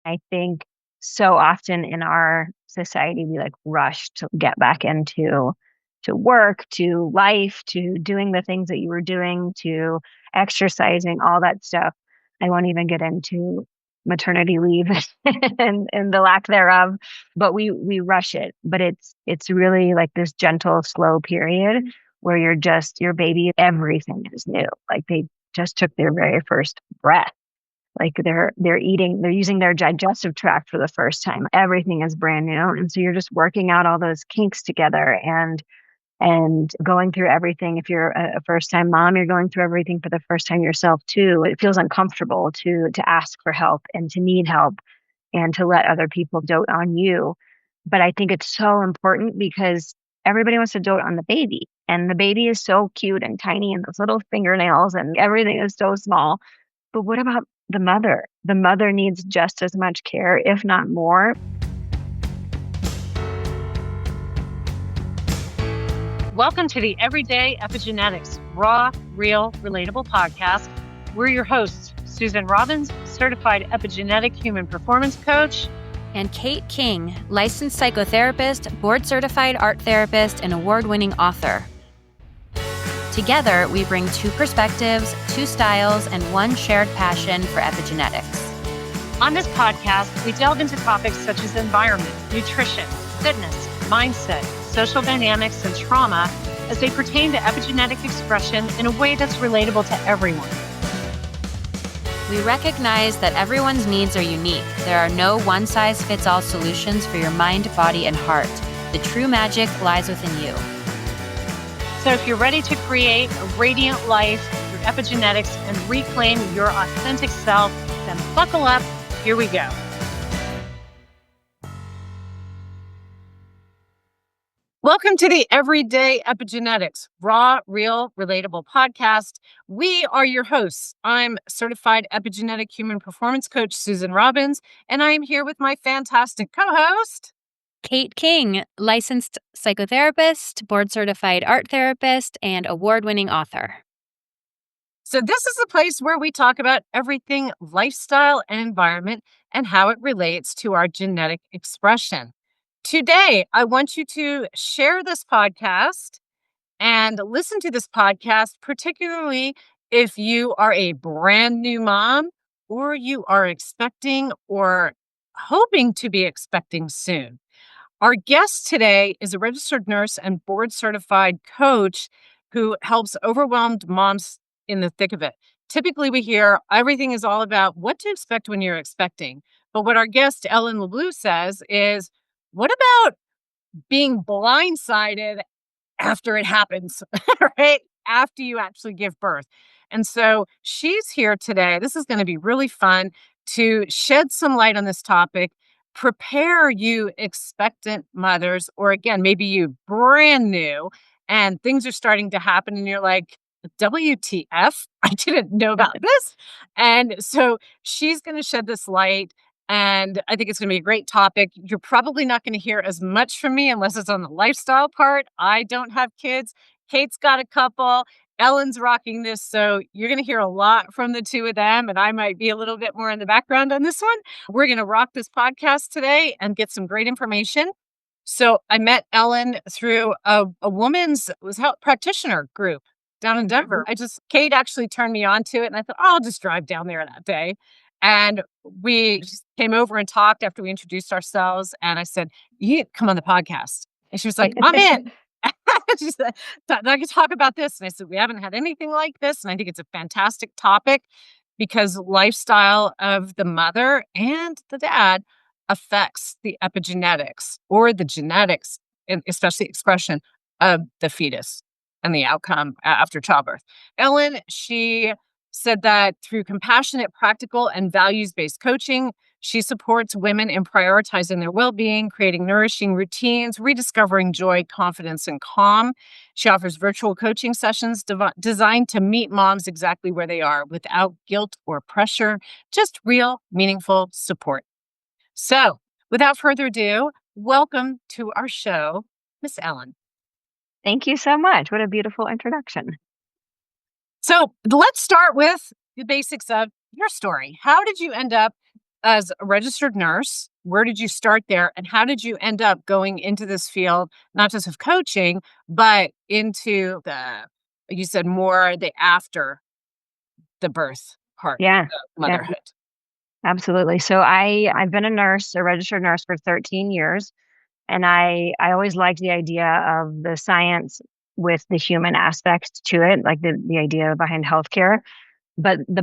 I think so often in our society, we like rush to get back into to work, to life, to doing the things that you were doing, to exercising, all that stuff. I won't even get into maternity leave and the lack thereof, but we rush it. But it's really like this gentle, slow period where your baby, everything is new. Like they just took their very first breath, like they're using their digestive tract for the first time. Everything is brand new. And so you're just working out all those kinks together and going through everything. If you're a first time mom, you're going through everything for the first time yourself too. It feels uncomfortable to ask for help and to need help and to let other people dote on you. But I think it's so important because everybody wants to dote on the baby. And the baby is so cute and tiny and those little fingernails and everything is so small. But what about the mother? The mother needs just as much care, if not more. Welcome to the Everyday Epigenetics, raw, real, relatable podcast. We're your hosts, Susan Robbins, certified epigenetic human performance coach, and Kate King, licensed psychotherapist, board-certified art therapist, and award-winning author. Together, we bring two perspectives, two styles, and one shared passion for epigenetics. On this podcast, we delve into topics such as environment, nutrition, fitness, mindset, social dynamics, and trauma as they pertain to epigenetic expression in a way that's relatable to everyone. We recognize that everyone's needs are unique. There are no one-size-fits-all solutions for your mind, body, and heart. The true magic lies within you. So if you're ready to create a radiant life through epigenetics and reclaim your authentic self, then buckle up. Here we go. Welcome to the Everyday Epigenetics, raw, real, relatable podcast. We are your hosts. I'm certified epigenetic human performance coach, Susan Robbins, and I am here with my fantastic co-host, Kate King, licensed psychotherapist, board-certified art therapist, and award-winning author. So this is the place where we talk about everything lifestyle and environment and how it relates to our genetic expression. Today, I want you to share this podcast and listen to this podcast, particularly if you are a brand new mom or you are expecting or hoping to be expecting soon. Our guest today is a registered nurse and board-certified coach who helps overwhelmed moms in the thick of it. Typically, we hear everything is all about what to expect when you're expecting. But what our guest, Ellen LeBleu, says is, what about being blindsided after it happens, right? After you actually give birth. And so she's here today. This is going to be really fun to shed some light on this topic, prepare you expectant mothers, or again, maybe you brand new and things are starting to happen and you're like, WTF? I didn't know about this. And so she's going to shed this light. And I think it's going to be a great topic. You're probably not going to hear as much from me unless it's on the lifestyle part. I don't have kids. Kate's got a couple. Ellen's rocking this. So you're going to hear a lot from the two of them. And I might be a little bit more in the background on this one. We're going to rock this podcast today and get some great information. So I met Ellen through a woman's health practitioner group down in Denver. Kate actually turned me on to it. And I thought, oh, I'll just drive down there that day. And we just came over and talked after we introduced ourselves. And I said, you need to come on the podcast. And she was like, I'm in. She said, I can talk about this. And I said, we haven't had anything like this. And I think it's a fantastic topic because lifestyle of the mother and the dad affects the epigenetics or the genetics, and especially expression of the fetus and the outcome after childbirth. Ellen, she said that through compassionate, practical, and values-based coaching, she supports women in prioritizing their well-being, creating nourishing routines, rediscovering joy, confidence, and calm. She offers virtual coaching sessions designed to meet moms exactly where they are without guilt or pressure, just real, meaningful support. So, without further ado, welcome to our show, Miss Ellen. Thank you so much. What a beautiful introduction. So let's start with the basics of your story. How did you end up as a registered nurse, where did you start there? And how did you end up going into this field, not just of coaching, but into you said more the after the birth part, Yeah. the Yeah, motherhood? absolutely. So I've been a nurse, a registered nurse for 13 years, and I always liked the idea of the science with the human aspect to it, like the idea behind healthcare. But the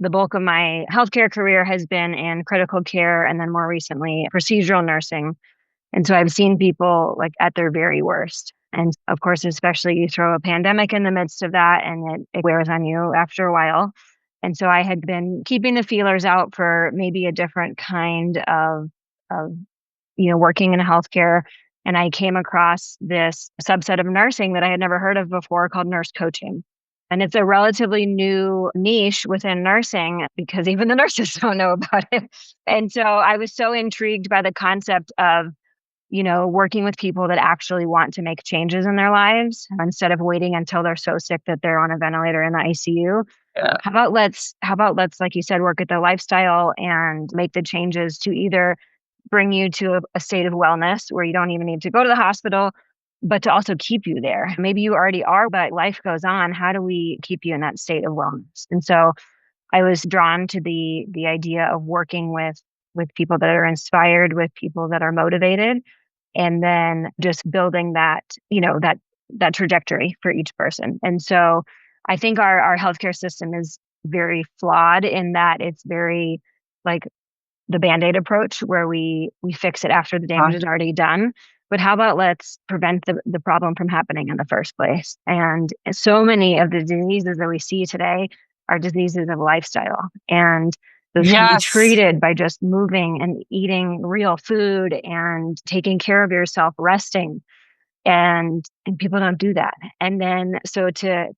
bulk of my healthcare career has been in critical care and then more recently procedural nursing. And so I've seen people like at their very worst. And of course, especially you throw a pandemic in the midst of that and it wears on you after a while. And so I had been keeping the feelers out for maybe a different kind of working in healthcare. And I came across this subset of nursing that I had never heard of before called nurse coaching. And it's a relatively new niche within nursing because even the nurses don't know about it. And so I was so intrigued by the concept of working with people that actually want to make changes in their lives instead of waiting until they're so sick that they're on a ventilator in the ICU. Yeah. How about let's, like you said, work at the lifestyle and make the changes to either bring you to a state of wellness where you don't even need to go to the hospital, but to also keep you there. Maybe you already are, but life goes on. How do we keep you in that state of wellness? And so I was drawn to the idea of working with people that are inspired, with people that are motivated, and then just building that trajectory for each person. And so I think our healthcare system is very flawed in that it's very like the Band-Aid approach where we fix it after the damage is already done. But how about let's prevent the problem from happening in the first place? And so many of the diseases that we see today are diseases of lifestyle. And those can be Yes. treated by just moving and eating real food and taking care of yourself, resting. And people don't do that. And then so to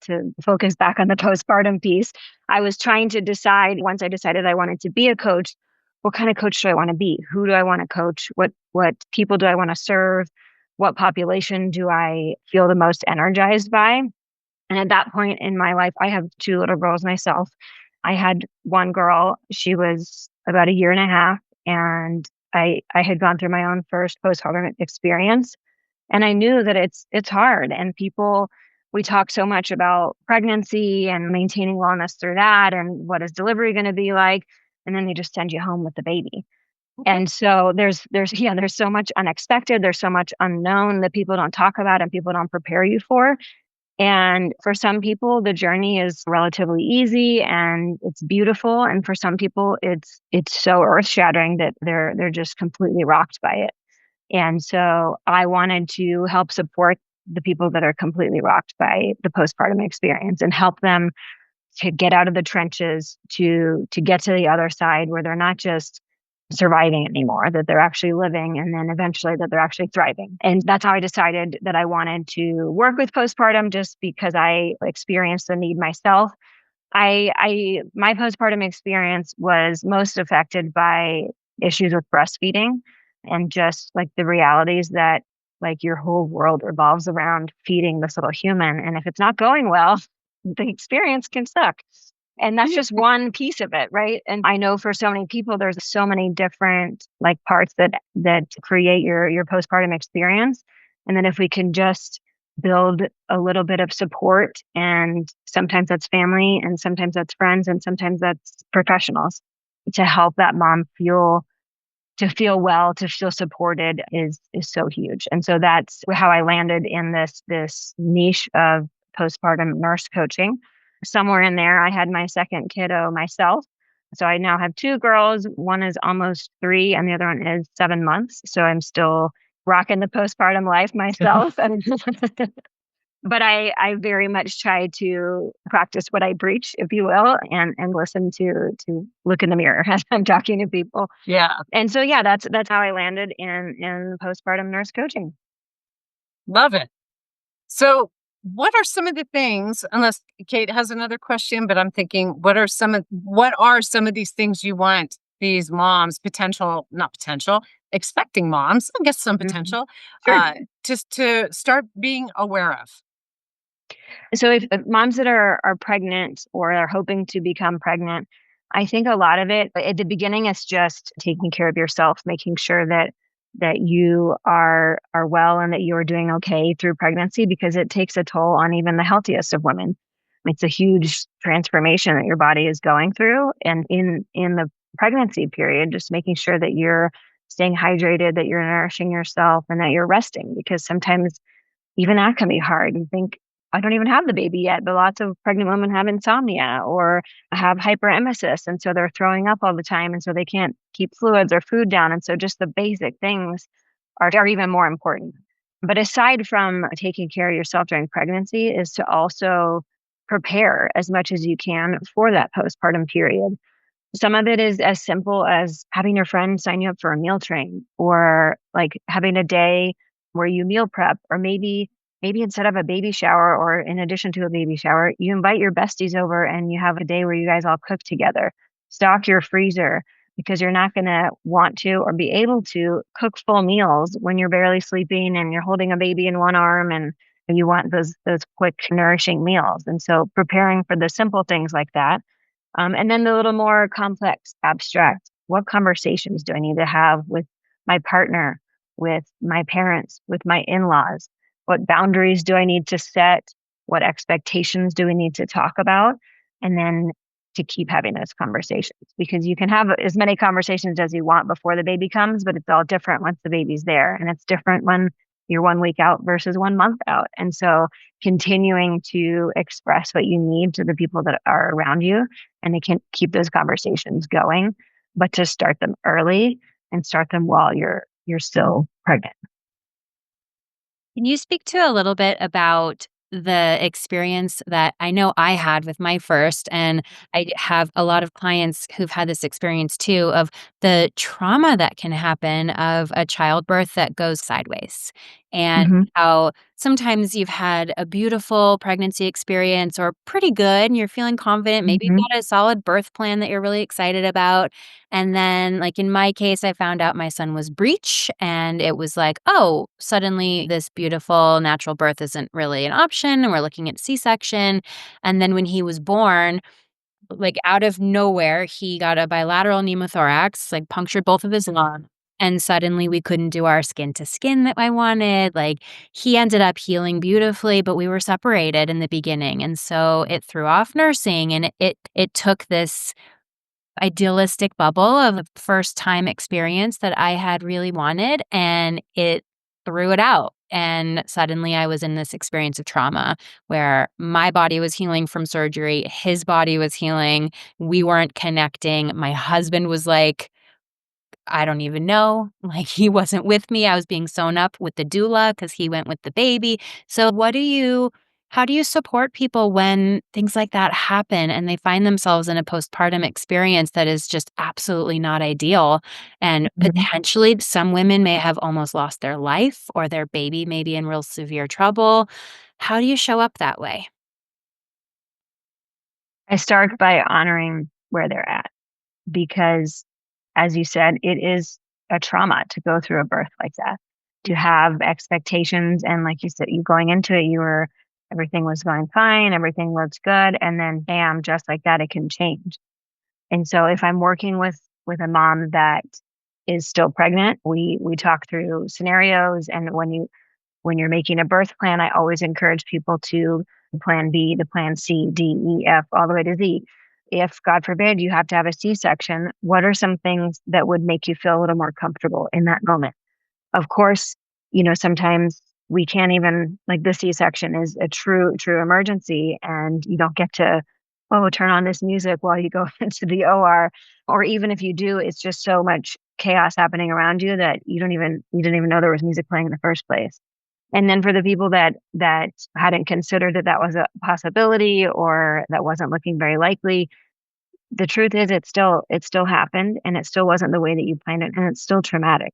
focus back on the postpartum piece, I was trying to decide once I decided I wanted to be a coach, what kind of coach do I want to be? Who do I want to coach? What people do I want to serve? What population do I feel the most energized by? And at that point in my life, I have two little girls myself. I had one girl, she was about a year and a half, and I had gone through my own first postpartum experience. And I knew that it's hard. And we talk so much about pregnancy and maintaining wellness through that and what is delivery going to be like. And then they just send you home with the baby. And so there's so much unexpected. There's so much unknown that people don't talk about and people don't prepare you for. And for some people, the journey is relatively easy and it's beautiful. And for some people, it's so earth shattering that they're just completely rocked by it. And so I wanted to help support the people that are completely rocked by the postpartum experience and help them to get out of the trenches to get to the other side where they're not just surviving anymore, that they're actually living, and then eventually that they're actually thriving. And that's how I decided that I wanted to work with postpartum, just because I experienced the need myself. My postpartum experience was most affected by issues with breastfeeding and just like the realities that like your whole world revolves around feeding this little human. And if it's not going well, the experience can suck. And that's just one piece of it, right? And I know for so many people, there's so many different like parts that create your postpartum experience. And then if we can just build a little bit of support, and sometimes that's family, and sometimes that's friends, and sometimes that's professionals to help that mom feel well, to feel supported is so huge. And so that's how I landed in this niche of postpartum nurse coaching. Somewhere in there, I had my second kiddo myself. So I now have two girls. One is almost 3 and the other one is 7 months. So I'm still rocking the postpartum life myself. But I very much try to practice what I preach, if you will, and listen to look in the mirror as I'm talking to people. Yeah. And so, yeah, that's how I landed in postpartum nurse coaching. Love it. So what are some of the things, unless Kate has another question, but I'm thinking, what are some of these things you want these moms, not potential, expecting moms, I guess some potential, Sure. just to start being aware of? So if moms that are pregnant or are hoping to become pregnant, I think a lot of it at the beginning is just taking care of yourself, making sure that you are well and that you are doing okay through pregnancy, because it takes a toll on even the healthiest of women. It's a huge transformation that your body is going through. And in the pregnancy period, just making sure that you're staying hydrated, that you're nourishing yourself, and that you're resting, because sometimes even that can be hard. You think, I don't even have the baby yet, but lots of pregnant women have insomnia or have hyperemesis. And so they're throwing up all the time. And so they can't keep fluids or food down. And so just the basic things are even more important. But aside from taking care of yourself during pregnancy, is to also prepare as much as you can for that postpartum period. Some of it is as simple as having your friend sign you up for a meal train, or like having a day where you meal prep, or maybe instead of a baby shower or in addition to a baby shower, you invite your besties over and you have a day where you guys all cook together. Stock your freezer, because you're not going to want to or be able to cook full meals when you're barely sleeping and you're holding a baby in one arm, and you want those quick nourishing meals. And so preparing for the simple things like that, and then the little more complex, abstract, what conversations do I need to have with my partner, with my parents, with my in laws? What boundaries do I need to set? What expectations do we need to talk about? And then to keep having those conversations, because you can have as many conversations as you want before the baby comes, but it's all different once the baby's there. And it's different when you're 1 week out versus 1 month out. And so continuing to express what you need to the people that are around you, and they can keep those conversations going, but to start them early and start them while you're still pregnant. Can you speak to a little bit about the experience that I know I had with my first, and I have a lot of clients who've had this experience too, of the trauma that can happen of a childbirth that goes sideways, and Hmm. how sometimes you've had a beautiful pregnancy experience or pretty good and you're feeling confident. Maybe Hmm. you've got a solid birth plan that you're really excited about. And then, like in my case, I found out my son was breech, and it was like, oh, suddenly this beautiful natural birth isn't really an option, and we're looking at C-section. And then when he was born, like out of nowhere, he got a bilateral pneumothorax, like punctured both of his lungs. And suddenly we couldn't do our skin to skin that I wanted. Like he ended up healing beautifully, but we were separated in the beginning. And so it threw off nursing, and it took this idealistic bubble of a first time experience that I had really wanted, and it threw it out. And suddenly I was in this experience of trauma where my body was healing from surgery, his body was healing, we weren't connecting. My husband was like, I don't even know. Like, he wasn't with me. I was being sewn up with the doula because he went with the baby. So, how do you support people when things like that happen and they find themselves in a postpartum experience that is just absolutely not ideal? And Hmm. potentially, some women may have almost lost their life, or their baby may be in real severe trouble. How do you show up that way? I start by honoring where they're at, because, as you said, it is a trauma to go through a birth like that, to have expectations. And like you said, you going into it, everything was going fine, everything looked good. And then bam, just like that, it can change. And so if I'm working with a mom that is still pregnant, we talk through scenarios. And when you're making a birth plan, I always encourage people to plan B, to plan C, D, E, F, all the way to Z. If, God forbid, you have to have a C-section, what are some things that would make you feel a little more comfortable in that moment? Of course, sometimes we can't even, like, the C-section is a true emergency, and you don't get to, oh, turn on this music while you go into the OR. Or even if you do, it's just so much chaos happening around you that you didn't even know there was music playing in the first place. And then for the people that hadn't considered that that was a possibility, or that wasn't looking very likely, the truth is it still happened, and it still wasn't the way that you planned it, and it's still traumatic.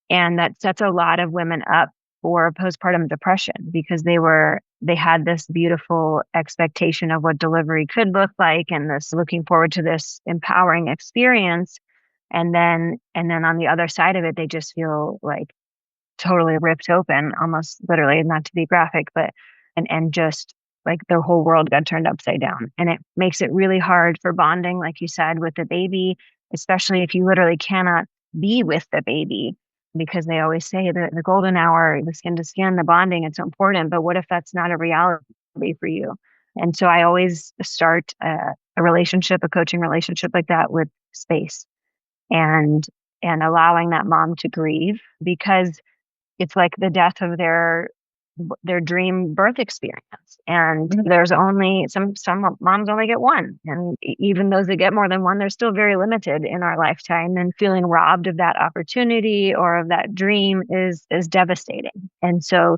And that sets a lot of women up for postpartum depression, because they had this beautiful expectation of what delivery could look like, and this looking forward to this empowering experience. And then on the other side of it, they just feel like totally ripped open, almost literally, not to be graphic, but and just like their whole world got turned upside down. And it makes it really hard for bonding, like you said, with the baby, especially if you literally cannot be with the baby, because they always say the golden hour, the skin to skin, the bonding, it's so important. But what if that's not a reality for you? And so I always start a relationship, a coaching relationship like that with space and allowing that mom to grieve, because it's like the death of their dream birth experience. And there's only some moms only get one. And even those that get more than one, they're still very limited in our lifetime. And feeling robbed of that opportunity or of that dream is devastating. And so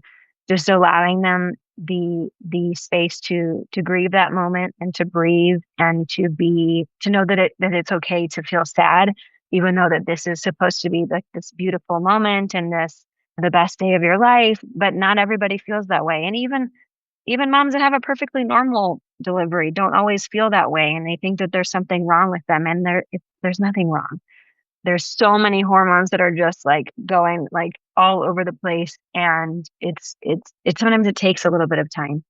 just allowing them the space to grieve that moment and to breathe and to know that it's okay to feel sad, even though that this is supposed to be like this beautiful moment and this the best day of your life, but not everybody feels that way. And even moms that have a perfectly normal delivery don't always feel that way, and they think that there's something wrong with them, and there's nothing wrong. There's so many hormones that are just like going like all over the place, and it's sometimes it takes a little bit of time.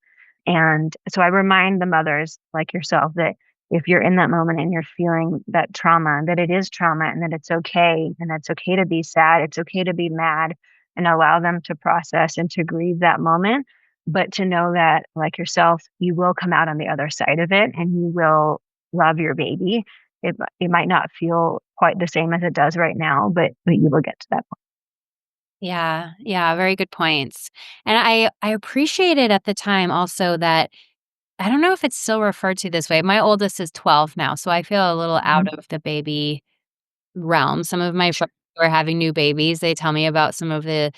And so I remind the mothers like yourself that if you're in that moment and you're feeling that trauma, that it is trauma and that it's okay, and it's okay to be sad, it's okay to be mad, and allow them to process and to grieve that moment. But to know that, like yourself, you will come out on the other side of it and you will love your baby. It might not feel quite the same as it does right now, but you will get to that point. Yeah, yeah, very good points. And I appreciated at the time also that I don't know if it's still referred to this way. My oldest is 12 now, so I feel a little Mhm. out of the baby realm. Some of my friends who are having new babies, they tell me about some of the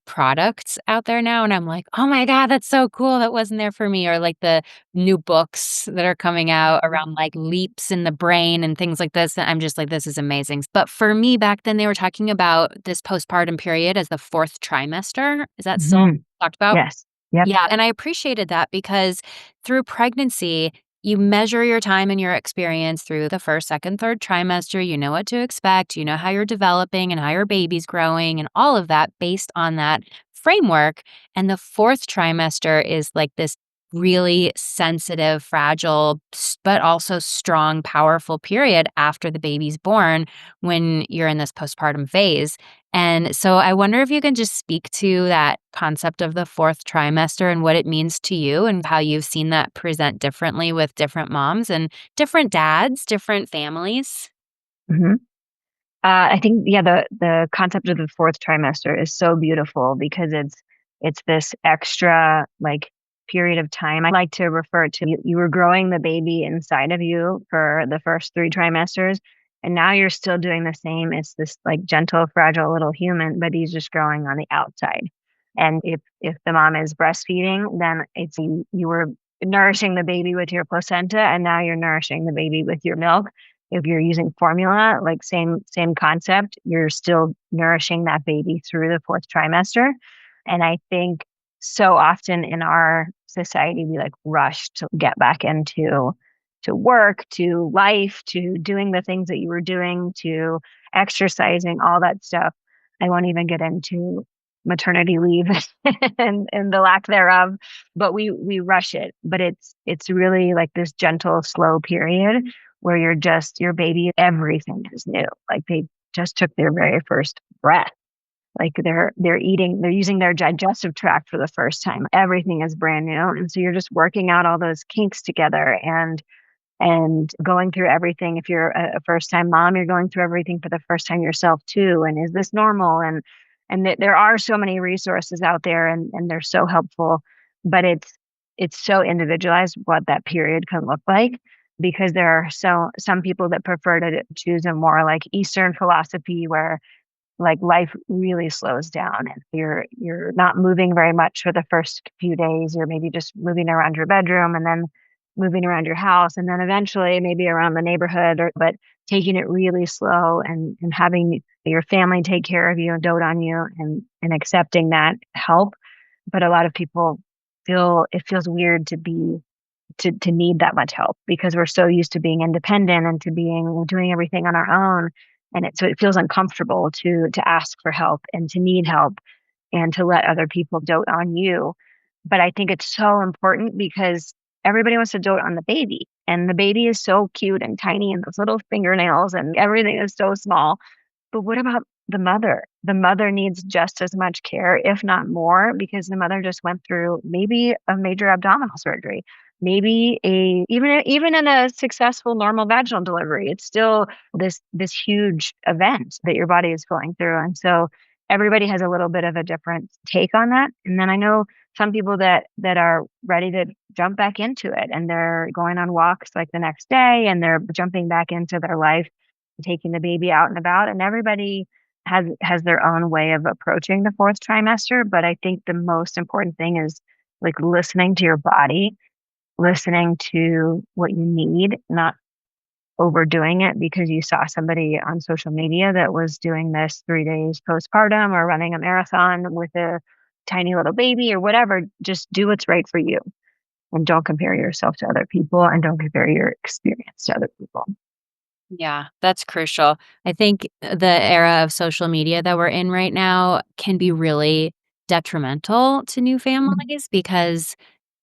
products out there now, and I'm like, "Oh my god, that's so cool, that wasn't there for me," or, like, the new books that are coming out around, like, leaps in the brain and things like this, and I'm just like, "This is amazing." But for me, back then, they were talking about this postpartum period as the 4th trimester. Is that still Mhm. talked about? Yes. Yep. Yeah, and I appreciated that because through pregnancy, you measure your time and your experience through the first, second, third trimester. You know what to expect. You know how you're developing and how your baby's growing and all of that based on that framework. And the 4th trimester is like this really sensitive, fragile, but also strong, powerful period after the baby's born when you're in this postpartum phase. And so I wonder if you can just speak to that concept of the 4th trimester and what it means to you and how you've seen that present differently with different moms and different dads, different families. Mhm. I think, yeah, the concept of the fourth trimester is so beautiful because it's this extra like period of time. I like to refer to you were growing the baby inside of you for the first three trimesters, and now you're still doing the same. It's this like gentle, fragile little human, but he's just growing on the outside. And if the mom is breastfeeding, then it's you were nourishing the baby with your placenta, and now you're nourishing the baby with your milk. If you're using formula, like same concept, you're still nourishing that baby through the fourth trimester. And I think so often in our society, we like rush to get back into to work, to life, to doing the things that you were doing, to exercising, all that stuff. I won't even get into maternity leave and the lack thereof, but we rush it. But it's really like this gentle, slow period where your baby, everything is new. Like they just took their very first breath. Like they're using their digestive tract for the first time. Everything is brand new. And so you're just working out all those kinks together and going through everything. If you're a first time mom, you're going through everything for the first time yourself too. And is this normal? And there are so many resources out there and they're so helpful, but it's so individualized what that period can look like, because there are some people that prefer to choose a more like Eastern philosophy where like life really slows down and you're not moving very much for the first few days. You're maybe just moving around your bedroom and then moving around your house and then eventually maybe around the neighborhood, or but taking it really slow and having your family take care of you and dote on you and accepting that help. But a lot of people feel it feels weird to be to need that much help because we're so used to being independent and to being doing everything on our own. And so it feels uncomfortable to ask for help and to need help and to let other people dote on you. But I think it's so important because everybody wants to dote on the baby. And the baby is so cute and tiny and those little fingernails and everything is so small. But what about the mother? The mother needs just as much care, if not more, because the mother just went through maybe a major abdominal surgery, maybe a even in a successful normal vaginal delivery, it's still this huge event that your body is going through. And so everybody has a little bit of a different take on that. And then I know some people that are ready to jump back into it and they're going on walks like the next day and they're jumping back into their life, taking the baby out and about, and everybody has their own way of approaching the fourth trimester. But I think the most important thing is like listening to your body, listening to what you need, not overdoing it because you saw somebody on social media that was doing this 3 days postpartum or running a marathon with a tiny little baby or whatever. Just do what's right for you and don't compare yourself to other people and don't compare your experience to other people. Yeah, that's crucial. I think the era of social media that we're in right now can be really detrimental to new families because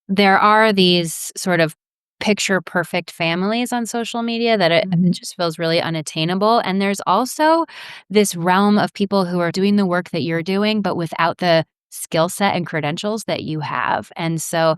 there are these sort of picture perfect families on social media that it just feels really unattainable. And there's also this realm of people who are doing the work that you're doing, but without the skill set and credentials that you have. And so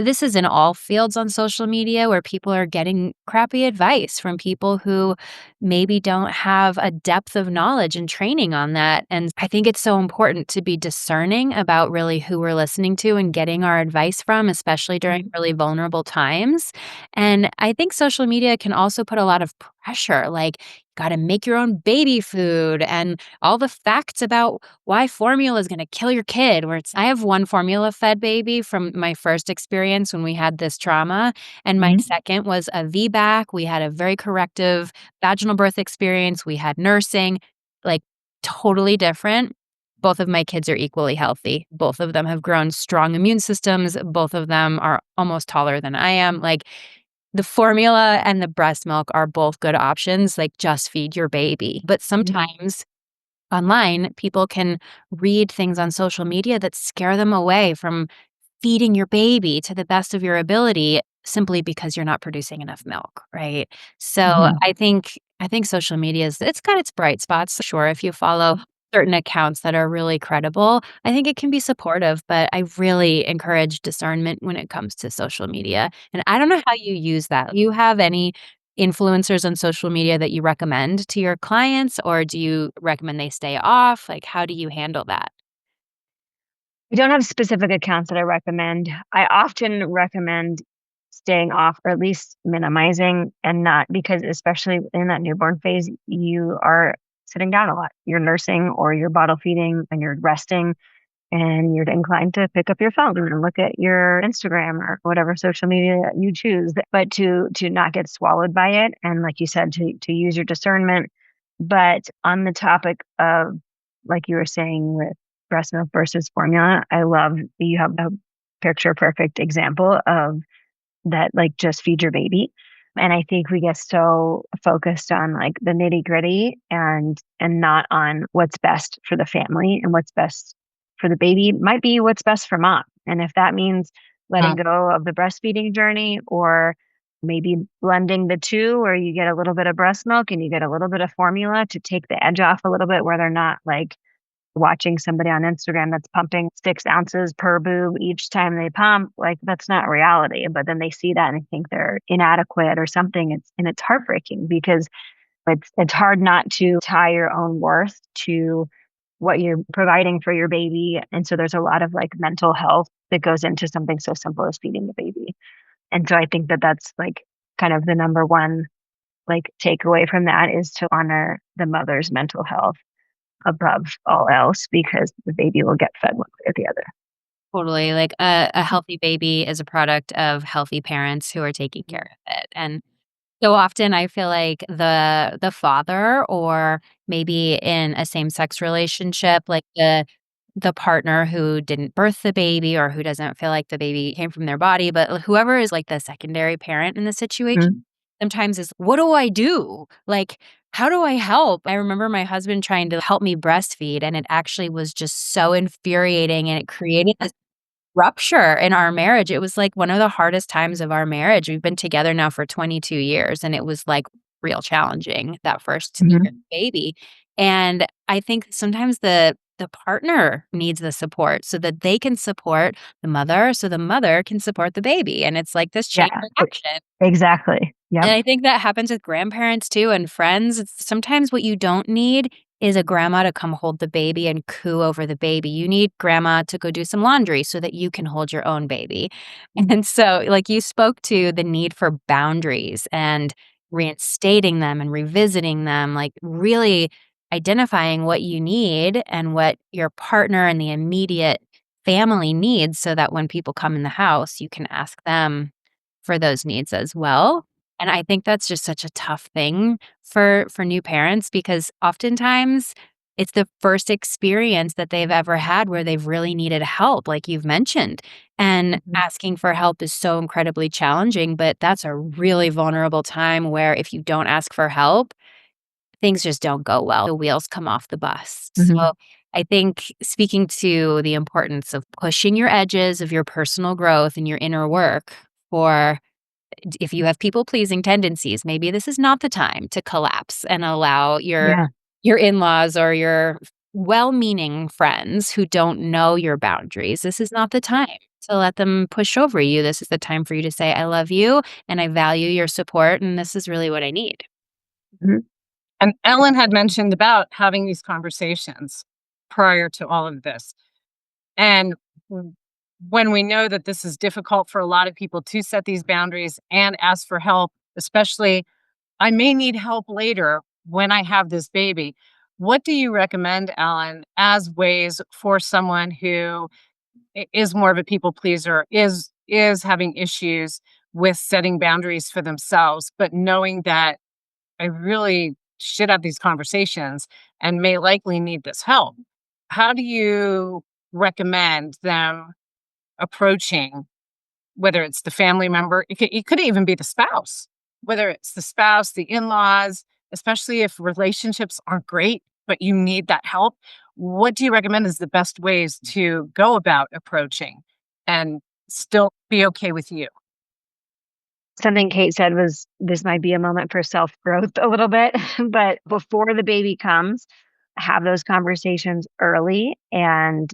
this is in all fields on social media where people are getting crappy advice from people who maybe don't have a depth of knowledge and training on that. And I think it's so important to be discerning about really who we're listening to and getting our advice from, especially during really vulnerable times. And I think social media can also put a lot of pressure, like, got to make your own baby food and all the facts about why formula is going to kill your kid. Where I have one formula fed baby from my first experience when we had this trauma, and my second was a VBAC. We had a very corrective vaginal birth experience. We had nursing, like totally different. Both of my kids are equally healthy. Both of them have grown strong immune systems. Both of them are almost taller than I am. Like the formula and the breast milk are both good options, like just feed your baby. But sometimes online, people can read things on social media that scare them away from feeding your baby to the best of your ability simply because you're not producing enough milk, right? So I think social media it's got its bright spots, sure. If you follow certain accounts that are really credible, I think it can be supportive, but I really encourage discernment when it comes to social media. And I don't know how you use that. Do you have any influencers on social media that you recommend to your clients, or do you recommend they stay off? Like, how do you handle that? I don't have specific accounts that I recommend. I often recommend staying off or at least minimizing and not because especially in that newborn phase, you are sitting down a lot. You're nursing or you're bottle feeding and you're resting and you're inclined to pick up your phone and look at your Instagram or whatever social media you choose. But to not get swallowed by it and like you said, to use your discernment. But on the topic of like you were saying with breast milk versus formula, I love that you have a picture perfect example of that, like just feed your baby. And I think we get so focused on like the nitty gritty and not on what's best for the family and what's best for the baby might be what's best for mom. And if that means letting go of the breastfeeding journey or maybe blending the two where you get a little bit of breast milk and you get a little bit of formula to take the edge off a little bit where they're not like watching somebody on Instagram that's pumping 6 ounces per boob each time they pump, like that's not reality. But then they see that and they think they're inadequate or something. It's heartbreaking because it's hard not to tie your own worth to what you're providing for your baby. And so there's a lot of like mental health that goes into something so simple as feeding the baby. And so I think that that's like kind of the number one like takeaway from that is to honor the mother's mental health above all else because the baby will get fed one way or the other. Totally. Like a healthy baby is a product of healthy parents who are taking care of it. And so often I feel like the father or maybe in a same-sex relationship, like the partner who didn't birth the baby or who doesn't feel like the baby came from their body, but whoever is like the secondary parent in the situation Mhm. sometimes is, what do I do? Like, how do I help? I remember my husband trying to help me breastfeed, and it actually was just so infuriating, and it created this rupture in our marriage. It was like one of the hardest times of our marriage. We've been together now for 22 years, and it was like real challenging that first year of Hmm. the baby. And I think sometimes the partner needs the support so that they can support the mother, so the mother can support the baby. And it's like this chain Yeah, reaction. exactly. And Yep. I think that happens with grandparents too and friends. Sometimes what you don't need is a grandma to come hold the baby and coo over the baby. You need grandma to go do some laundry so that you can hold your own baby. And so, like, you spoke to the need for boundaries and reinstating them and revisiting them, like really identifying what you need and what your partner and the immediate family needs so that when people come in the house, you can ask them for those needs as well. And I think that's just such a tough thing for new parents because oftentimes it's the first experience that they've ever had where they've really needed help, like you've mentioned. And Mhm. asking for help is so incredibly challenging, but that's a really vulnerable time where if you don't ask for help, things just don't go well. The wheels come off the bus. Mhm. So I think speaking to the importance of pushing your edges of your personal growth and your inner work for if you have people pleasing tendencies, maybe this is not the time to collapse and allow Yeah. your in-laws or your well-meaning friends who don't know your boundaries. This is not the time to let them push over you. This is the time for you to say, I love you and I value your support, and this is really what I need. Mhm. And Ellen had mentioned about having these conversations prior to all of this. And w- when we know that this is difficult for a lot of people to set these boundaries and ask for help, especially I may need help later when I have this baby. What do you recommend, Alan, as ways for someone who is more of a people pleaser, is having issues with setting boundaries for themselves, but knowing that I really should have these conversations and may likely need this help? How do you recommend them approaching, whether it's the family member, it could even be the spouse, whether it's the spouse, the in-laws, especially if relationships aren't great, but you need that help. What do you recommend is the best ways to go about approaching and still be okay with you? Something Kate said was this might be a moment for self growth a little bit, but before the baby comes, have those conversations early and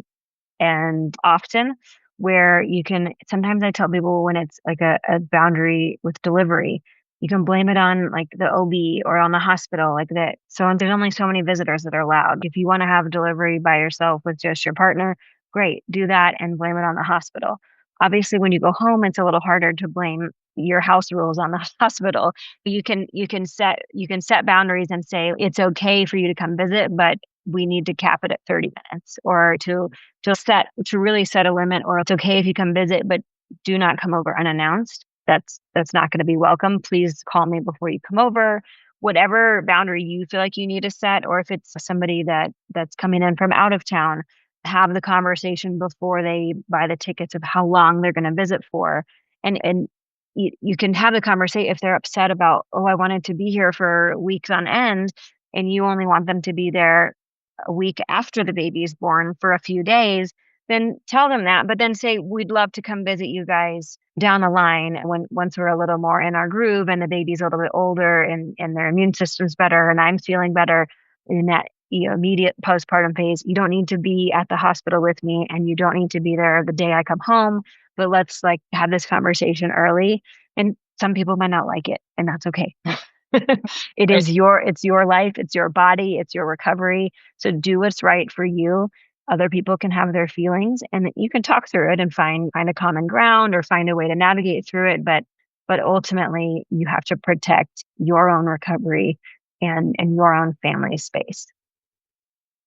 often where you can sometimes I tell people when it's like a boundary with delivery, you can blame it on like the OB or on the hospital, like that. So there's only so many visitors that are allowed. If you want to have delivery by yourself with just your partner, great, do that and blame it on the hospital. Obviously, when you go home, it's a little harder to blame your house rules on the hospital. You can set boundaries and say it's okay for you to come visit, but we need to cap it at 30 minutes or to really set a limit, or it's okay if you come visit, but do not come over unannounced. That's not going to be welcome. Please call me before you come over. Whatever boundary you feel like you need to set, or if it's somebody that's coming in from out of town, have the conversation before they buy the tickets of how long they're going to visit for. And you can have the conversation if they're upset about, oh, I wanted to be here for weeks on end, and you only want them to be there a week after the baby is born for a few days, then tell them that. But then say, we'd love to come visit you guys down the line when once we're a little more in our groove and the baby's a little bit older and their immune system's better and I'm feeling better in that immediate postpartum phase. You don't need to be at the hospital with me and you don't need to be there the day I come home. But let's like have this conversation early. And some people might not like it, and that's okay. Right. It's your life, it's your body, it's your recovery. So do what's right for you. Other people can have their feelings and you can talk through it and find a common ground or find a way to navigate through it. But ultimately you have to protect your own recovery and your own family space.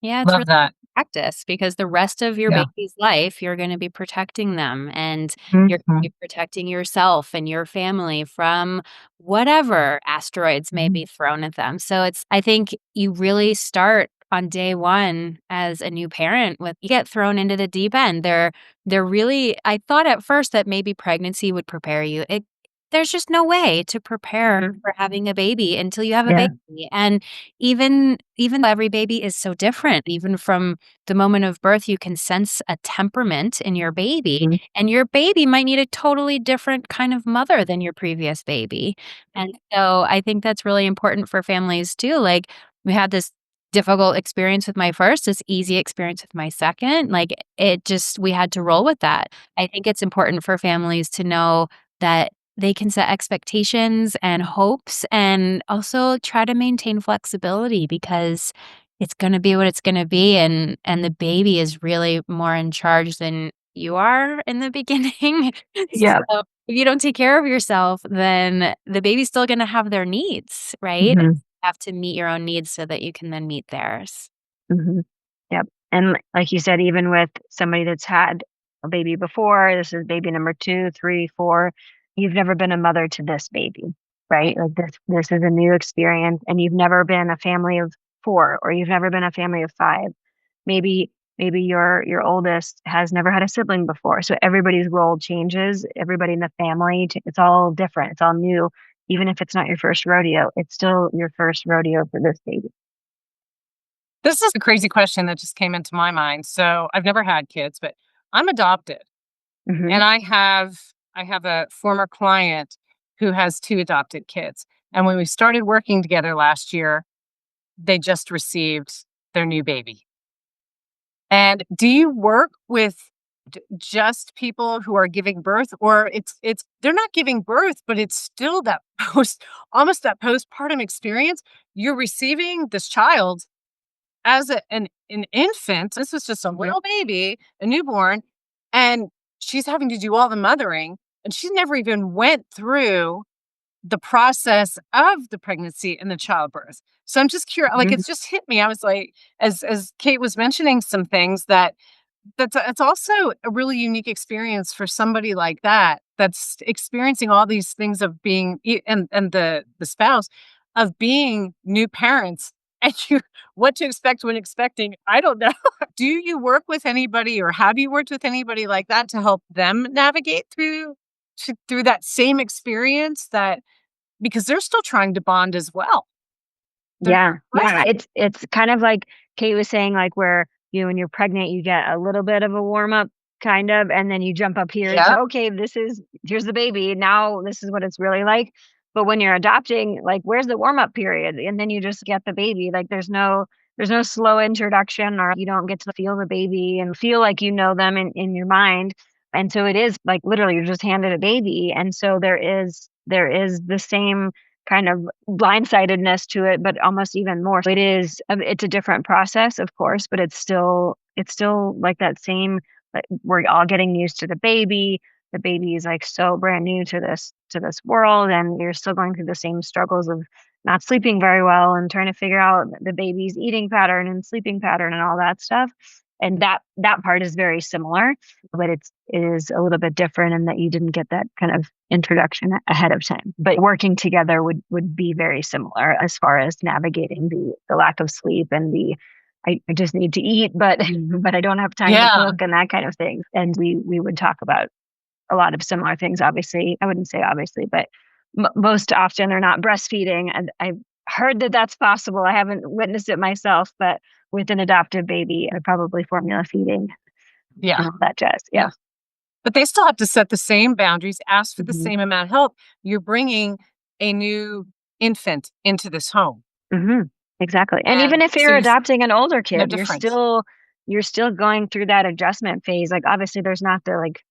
Yeah, it's Love really that. practice because the rest of your Yeah. baby's life, you're going to be protecting them and you're going to Mhm. be protecting yourself and your family from whatever asteroids may be thrown at them. So I think you really start on day one as a new parent with you get thrown into the deep end. They're really, I thought at first that maybe pregnancy would prepare you. there's just no way to prepare for having a baby until you have a Yeah. baby. And even though every baby is so different, even from the moment of birth, you can sense a temperament in your baby, Mhm. and your baby might need a totally different kind of mother than your previous baby. And so I think that's really important for families too. Like, we had this difficult experience with my first, this easy experience with my second. Like, we had to roll with that. I think it's important for families to know that they can set expectations and hopes, and also try to maintain flexibility, because it's gonna be what it's gonna be, and the baby is really more in charge than you are in the beginning. Yeah. So, if you don't take care of yourself, then the baby's still gonna have their needs, right? And Mhm. you have to meet your own needs so that you can then meet theirs. Mhm. Yep. And like you said, even with somebody that's had a baby before, this is baby number 2, 3, 4, you've never been a mother to this baby, right? Like this is a new experience, and you've never been a family of 4, or you've never been a family of 5. Maybe your oldest has never had a sibling before. So everybody's role changes, everybody in the family, it's all different. It's all new. Even if it's not your first rodeo, it's still your first rodeo for this baby. This is a crazy question that just came into my mind. So I've never had kids, but I'm adopted. Mhm. And I have a former client who has 2 adopted kids. And when we started working together last year, they just received their new baby. And do you work with just people who are giving birth, or it's they're not giving birth, but it's still that almost that postpartum experience? You're receiving this child as an infant. This was just a Mhm. little baby, a newborn, and she's having to do all the mothering, and she never even went through the process of the pregnancy and the childbirth. So I'm just curious, like, Mhm. it's just hit me. I was like, as Kate was mentioning some things, it's also a really unique experience for somebody like that, that's experiencing all these things of being and the spouse of being new parents, and you what to expect when expecting, I don't know. Do you work with anybody, or have you worked with anybody like that to help them navigate through that same experience, that because they're still trying to bond as well. They're Yeah, yeah, present. it's kind of like Kate was saying, like, where, when you're pregnant, you get a little bit of a warm up, kind of, and then you jump up here to, Yep. "Okay, here's the baby, now this is what it's really like." But when you're adopting, like, where's the warm up period? And then you just get the baby, like, there's no slow introduction, or you don't get to feel the baby and feel like you know them in your mind, and so it is, like, literally, you're just handed a baby, and so there is the same kind of blindsidedness to it, but almost even more. It's a different process, of course, but it's still like that same, like, we're all getting used to the baby. The baby is like so brand new to this world, and you're still going through the same struggles of not sleeping very well and trying to figure out the baby's eating pattern and sleeping pattern and all that stuff. And that part is very similar, but it is a little bit different in that you didn't get that kind of introduction ahead of time. But working together would be very similar as far as navigating the lack of sleep and I just need to eat, but but I don't have time to Yeah. cook and that kind of thing. And we would talk about a lot of similar things. Obviously, I wouldn't say obviously, but most often they're not breastfeeding, and I've heard that that's possible. I haven't witnessed it myself, but with an adoptive baby, I probably formula feeding Yeah. and all that jazz. Yeah. Yeah. But they still have to set the same boundaries, ask for the Mhm. same amount of help. You're bringing a new infant into this home, Mhm. Exactly. And even and if so you're adopting an older no kid, you're difference. still you're still going through that adjustment phase. Like, obviously, there's not the, like,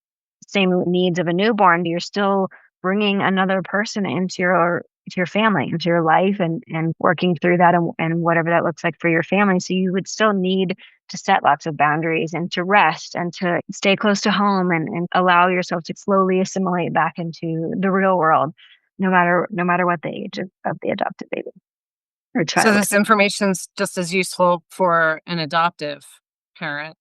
same needs of a newborn. You're still bringing another person into your family, into your life, and working through that, and whatever that looks like for your family. So you would still need to set lots of boundaries and to rest and to stay close to home and allow yourself to slowly assimilate back into the real world, no matter what the age of the adopted baby or So child. this information's just as useful for an adoptive parent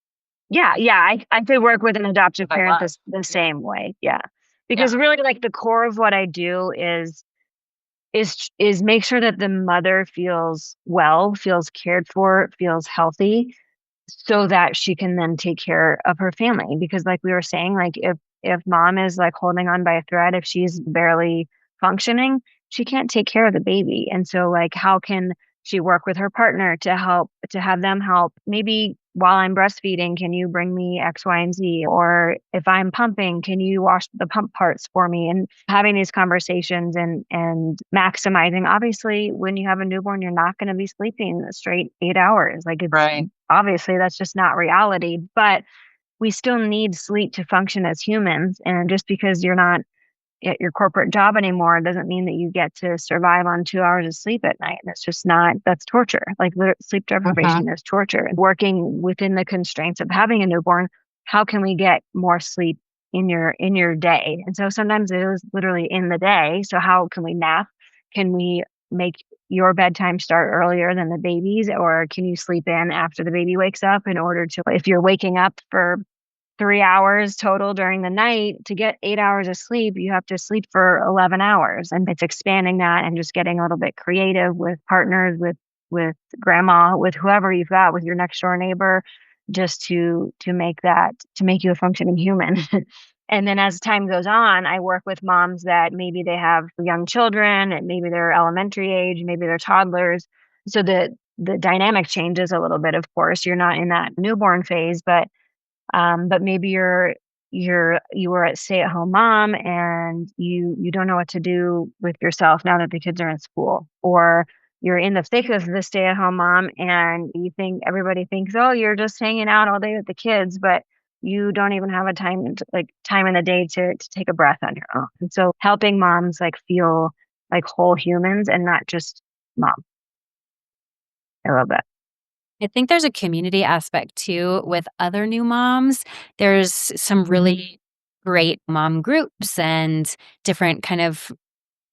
Yeah, yeah, I could work with an adoptive that I parent love. the Yeah. same way, yeah. Because Yeah. really, like, the core of what I do is make sure that the mother feels well, feels cared for, feels healthy, so that she can then take care of her family. Because, like we were saying, like, if mom is like holding on by a thread, if she's barely functioning, she can't take care of the baby. And so like how can she work with her partner to help, to have them help? Maybe while I'm breastfeeding, can you bring me X, Y, and Z? Or if I'm pumping, can you wash the pump parts for me? And having these conversations and maximizing. Obviously, when you have a newborn, you're not going to be sleeping straight 8 hours. Like it's Right. obviously that's just not reality, but we still need sleep to function as humans. And just because you're not at your corporate job anymore doesn't mean that you get to survive on 2 hours of sleep at night. That's just not, that's torture. Like sleep deprivation is torture. And working within the constraints of having a newborn, how can we get more sleep in your day? And so sometimes it is literally in the day. So how can we nap? Can we make your bedtime start earlier than the baby's, or can you sleep in after the baby wakes up in order to, if you're waking up for 3 hours total during the night to get 8 hours of sleep, you have to sleep for 11 hours. And it's expanding that and just getting a little bit creative with partners, with grandma, with whoever you've got, with your next door neighbor, just to make that, to make you a functioning human. And then as time goes on, I work with moms that maybe they have young children and maybe they're elementary age, maybe they're toddlers. So the dynamic changes a little bit, of course. You're not in that newborn phase, but maybe you were a stay-at-home mom and you don't know what to do with yourself now that the kids are in school, or you're in the thick of the stay-at-home mom and you think everybody thinks, oh, you're just hanging out all day with the kids, but you don't even have a time in the day to take a breath on your own. And so helping moms like feel like whole humans and not just mom. I love that. I think there's a community aspect too with other new moms. There's some really great mom groups and different kind of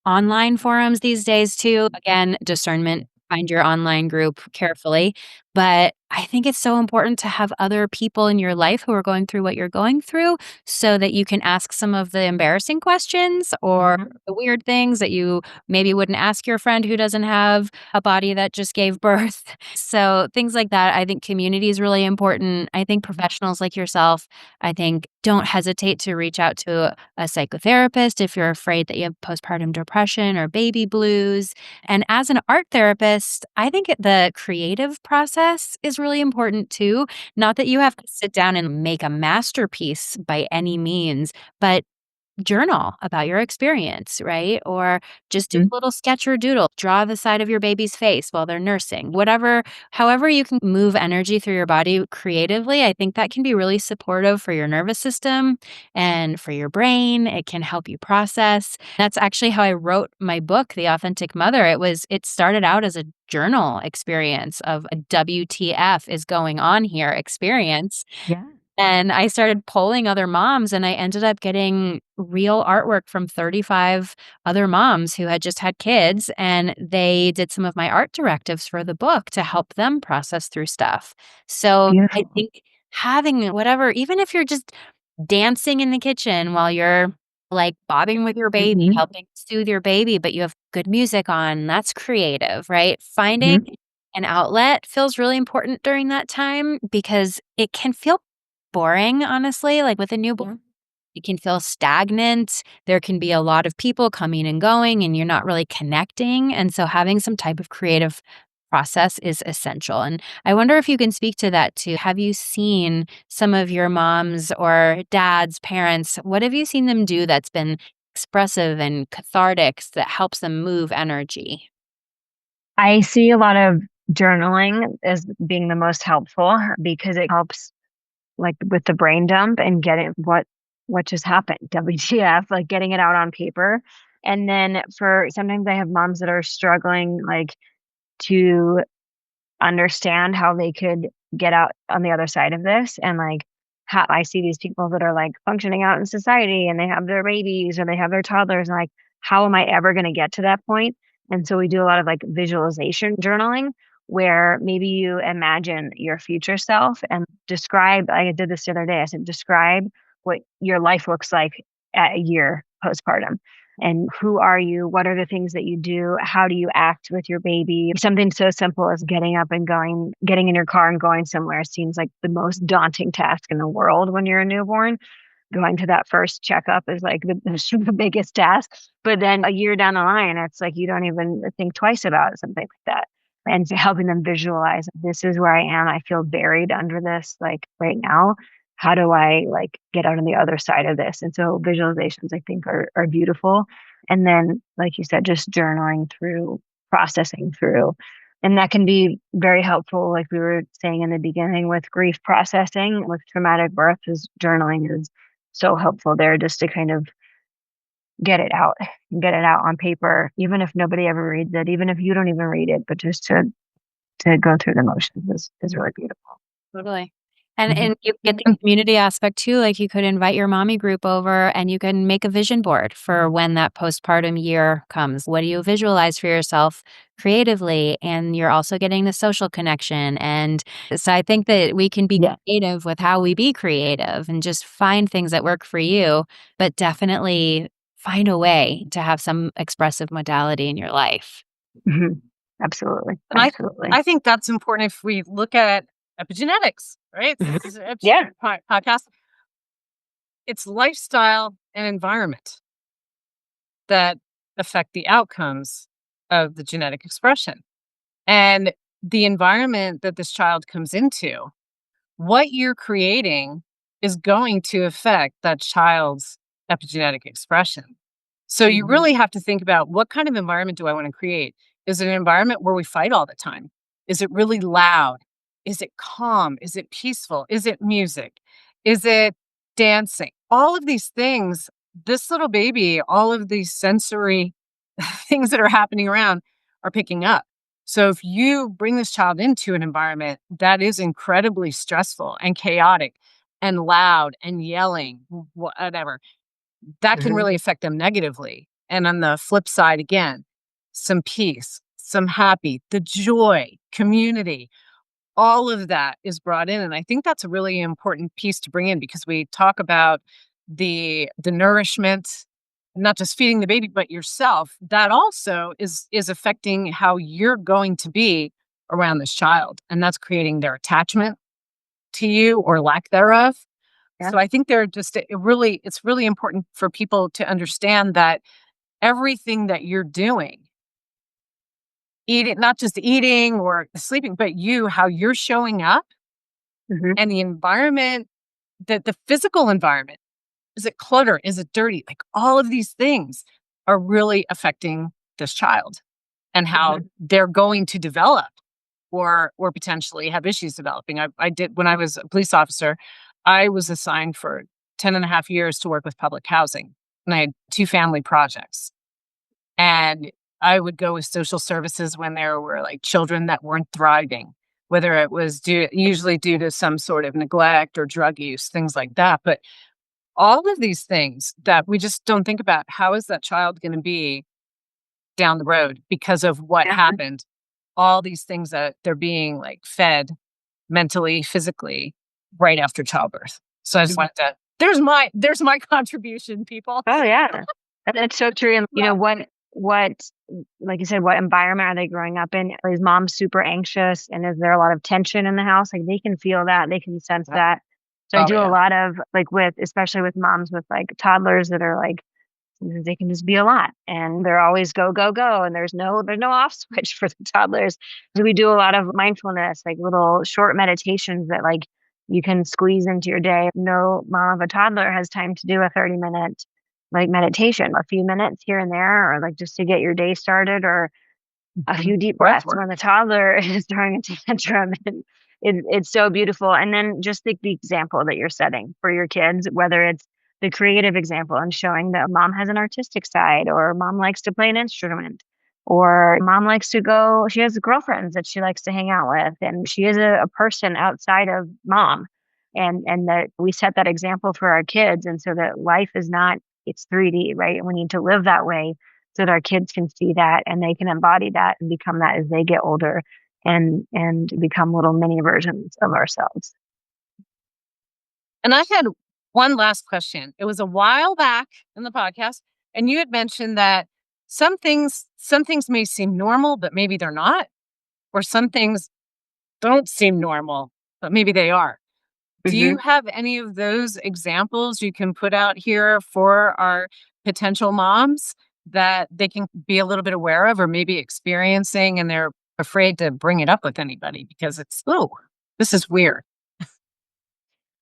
online forums these days too. Again, discernment, find your online group carefully. But I think it's so important to have other people in your life who are going through what you're going through so that you can ask some of the embarrassing questions or the weird things that you maybe wouldn't ask your friend who doesn't have a body that just gave birth. So things like that. I think community is really important. I think professionals like yourself, I think don't hesitate to reach out to a psychotherapist if you're afraid that you have postpartum depression or baby blues. And as an art therapist, I think the creative process is really important too. Not that you have to sit down and make a masterpiece by any means, but journal about your experience, right? Or just do a little sketch or doodle, draw the side of your baby's face while they're nursing, whatever, however you can move energy through your body creatively. I think that can be really supportive for your nervous system and for your brain. It can help you process. That's actually how I wrote my book, The Authentic Mother. It started out as a journal experience of a WTF is going on here experience. Yeah. And I started polling other moms, and I ended up getting real artwork from 35 other moms who had just had kids, and they did some of my art directives for the book to help them process through stuff. So I Beautiful. think having whatever, even if you're just dancing in the kitchen while you're like bobbing with your baby, helping soothe your baby, but you have good music on, that's creative, right? Finding an outlet feels really important during that time because it can feel boring, honestly, like with a newborn. It can feel stagnant. There can be a lot of people coming and going, and you're not really connecting. And so having some type of creative process is essential. And I wonder if you can speak to that too. Have you seen some of your moms or dads, parents, what have you seen them do that's been expressive and cathartic that helps them move energy? I see a lot of journaling as being the most helpful because it helps like with the brain dump and getting what just happened, WTF, like getting it out on paper. And then for sometimes I have moms that are struggling like to understand how they could get out on the other side of this. And like how I see these people that are like functioning out in society and they have their babies or they have their toddlers and like, how am I ever going to get to that point? And so we do a lot of like visualization journaling where maybe you imagine your future self and describe, I did this the other day. I said, describe what your life looks like at a year postpartum. And who are you? What are the things that you do? How do you act with your baby? Something so simple as getting up and going, getting in your car and going somewhere seems like the most daunting task in the world when you're a newborn. going to that first checkup is like the biggest task. But then a year down the line, it's like you don't even think twice about something like that. And so helping them visualize, this is where I am. I feel buried under this, like right now. How do I like get out on the other side of this? And so visualizations, I think, are beautiful. And then, like you said, just journaling through, processing through. And that can be very helpful, like we were saying in the beginning, with grief processing, with traumatic birth, is journaling is so helpful there, just to kind of get get it out on paper, even if nobody ever reads it, even if you don't even read it, but just to go through the motions is really beautiful. Totally. And Mhm. and you get the community aspect too, like you could invite your mommy group over and you can make a vision board for when that postpartum year comes. What do you visualize for yourself creatively? And you're also getting the social connection. And so I think that we can be Yeah. creative with how we be creative and just find things that work for you, but definitely find a way to have some expressive modality in your life. Mhm. Absolutely. And Absolutely. I think that's important if we look at epigenetics, right? Mhm. This is an Yeah. podcast. It's lifestyle and environment that affect the outcomes of the genetic expression. And the environment that this child comes into, what you're creating is going to affect that child's epigenetic expression. So you Mhm. really have to think about, what kind of environment do I want to create? Is it an environment where we fight all the time? Is it really loud? Is it calm? Is it peaceful? Is it music? Is it dancing? All of these things, this little baby, all of these sensory things that are happening around are picking up. So if you bring this child into an environment that is incredibly stressful and chaotic and loud and yelling, whatever, that can Mhm. really affect them negatively. And on the flip side, again, some peace, some happy, the joy, community, all of that is brought in. And I think that's a really important piece to bring in, because we talk about the nourishment, not just feeding the baby, but yourself. That also is affecting how you're going to be around this child. And that's creating their attachment to you or lack thereof. Yeah. So I think they're just it's really important for people to understand that everything that you're doing, eating, not just eating or sleeping, but how you're showing up, Mhm. and the environment, that the physical environment, is it clutter? Is it dirty? Like, all of these things are really affecting this child and how Mhm. they're going to develop or potentially have issues developing. I did, when I was a police officer, I was assigned for 10 and a half years to work with public housing. And I had 2 family projects. And I would go with social services when there were like children that weren't thriving, whether it was usually due to some sort of neglect or drug use, things like that. But all of these things that we just don't think about, how is that child going to be down the road because of what Yeah. happened? All these things that they're being like fed mentally, physically, right after childbirth. So I just Mhm. wanted to, there's my contribution, people. Oh yeah. That's so true. And what like you said, what environment are they growing up in? Is mom super anxious and is there a lot of tension in the house? Like they can feel that, they can sense Yeah. that. So I Oh do a yeah. lot of like with, especially with moms with like toddlers that are like, they can just be a lot and they're always go go go and there's no off switch for the toddlers. So we do a lot of mindfulness, like little short meditations that like you can squeeze into your day. No mom of a toddler has time to do a 30-minute like meditation, a few minutes here and there, or like just to get your day started, or a few deep Breath breaths work. when the toddler is throwing a tantrum. And it's so beautiful. And then just the example that you're setting for your kids, whether it's the creative example and showing that mom has an artistic side, or mom likes to play an instrument, or mom likes to go, she has girlfriends that she likes to hang out with, and she is a person outside of mom. And that we set that example for our kids. And so that life is not, it's 3D, right? We need to live that way so that our kids can see that and they can embody that and become that as they get older and become little mini versions of ourselves. And I had one last question. It was a while back in the podcast, and you had mentioned that some things may seem normal, but maybe they're not, or some things don't seem normal, but maybe they are. Do Hmm. you have any of those examples you can put out here for our potential moms that they can be a little bit aware of or maybe experiencing and they're afraid to bring it up with anybody because it's, oh, this is weird.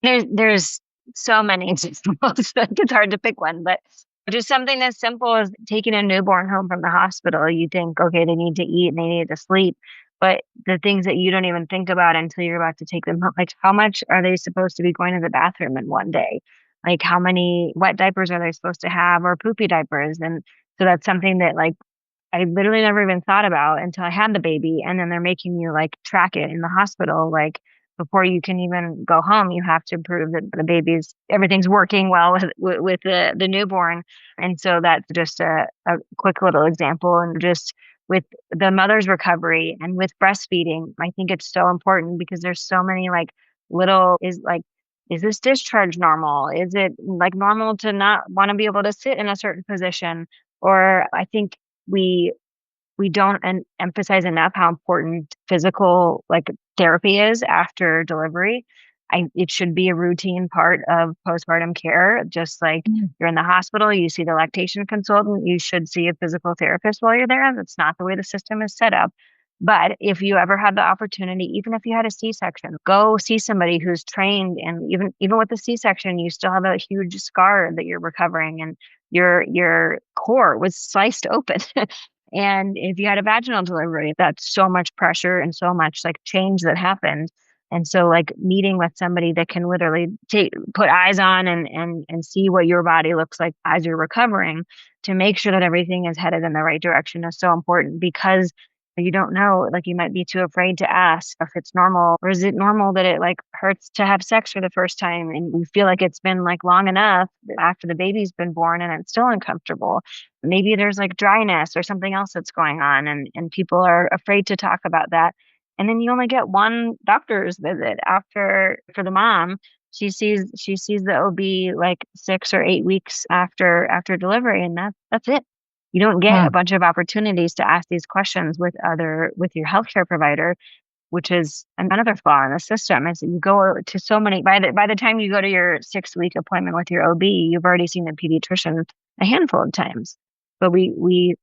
There's so many examples. Like, it's hard to pick one, but just something as simple as taking a newborn home from the hospital. You think, okay, they need to eat and they need to sleep, but the things that you don't even think about until you're about to take them home, like how much are they supposed to be going to the bathroom in one day? Like how many wet diapers are they supposed to have, or poopy diapers? And so that's something that, like, I literally never even thought about until I had the baby. And then they're making you like track it in the hospital. Like, before you can even go home, you have to prove that the baby's everything's working well with the newborn. And so that's just a quick little example. And just with the mother's recovery and with breastfeeding, I think it's so important because there's so many like little is this discharge normal? Is it like normal to not want to be able to sit in a certain position? Or I think we we don't emphasize enough how important physical like therapy is after delivery. It should be a routine part of postpartum care. Just like you're in the hospital, you see the lactation consultant, you should see a physical therapist while you're there. That's not the way the system is set up. But if you ever had the opportunity, even if you had a C-section, go see somebody who's trained. And even with the C-section, you still have a huge scar that you're recovering, and your core was sliced open. And if you had a vaginal delivery, that's so much pressure and so much like change that happened. And so like meeting with somebody that can literally put eyes on and see what your body looks like as you're recovering, to make sure that everything is headed in the right direction, is so important. Because you don't know, like you might be too afraid to ask if it's normal, or is it normal that it like hurts to have sex for the first time and you feel like it's been like long enough after the baby's been born and it's still uncomfortable. Maybe there's like dryness or something else that's going on, and people are afraid to talk about that. And then you only get one doctor's visit after for the mom. She sees the OB like 6 or 8 weeks after delivery, and that's it. You don't get a bunch of opportunities to ask these questions with your healthcare provider, which is another flaw in the system. Is that you go to so many by the time you go to your 6 week appointment with your OB, you've already seen the pediatrician a handful of times. But we